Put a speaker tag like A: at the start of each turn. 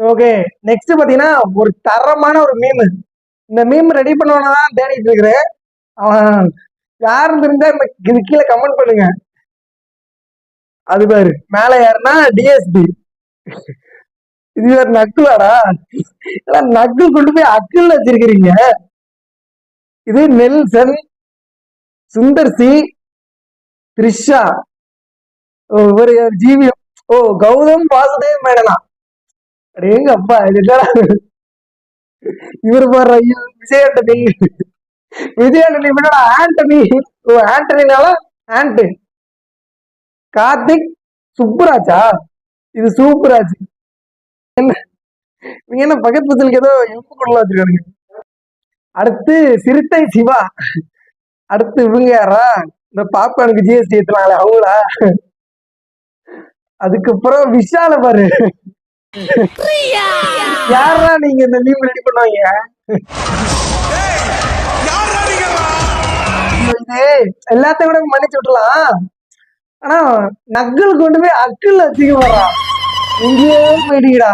A: Okay, next பாத்தீங்கன்னா ஒரு தரமான ஒரு மீம். இந்த மீம் ரெடி பண்ணவன தான் தேடிட்டு இருக்கிறேன். அவன் யாருன்னு இருந்தா இது கீழே கமெண்ட் பண்ணுங்க. அது பாரு மேல யாருன்னா டிஎஸ்பி. இது வேற நக்குலாடா. நக்கு கொண்டு போய் அக்குல வச்சிருக்கிறீங்க. இது நெல்சன், சுந்தர் சி, த்ரிஷா, ஒரு ஜீவி, ஓ கௌதம் வாசுதேவ் மேனனா. எங்க அப்பா இது இவர் பாரு ஐயோ விஜய் ஆண்டனி. விஜய் ஆண்டனி என்னடா ஆண்டனி. ஓ ஆண்டனினால ஆண்ட். கார்த்திக் சுப்புராஜா. இது சூப்பராஜ். என்ன நீங்க என்ன பக்கத்து பக்கத்துக்கு ஏதோ எம்பு கொள்ள வச்சிருக்கானுங்க. அடுத்து சிறுத்தை சிவா. அடுத்து இவங்க யாரா இந்த பாப்பானுக்கு ஜிஎஸ்டி ஏத்துனாங்களே அவங்களா. அதுக்கப்புறம் விஷால பாரு. யாரா நீங்க இந்த மீம் ரெடி பண்ணுவாங்க. இது எல்லாத்தையும் கூட மன்னிச்சு விட்டுலாம். ஆனா நக்கல் கொண்டு போய் அக்கில் வச்சுக்க வர்றான். இங்கேயே போயிட்டீங்கடா.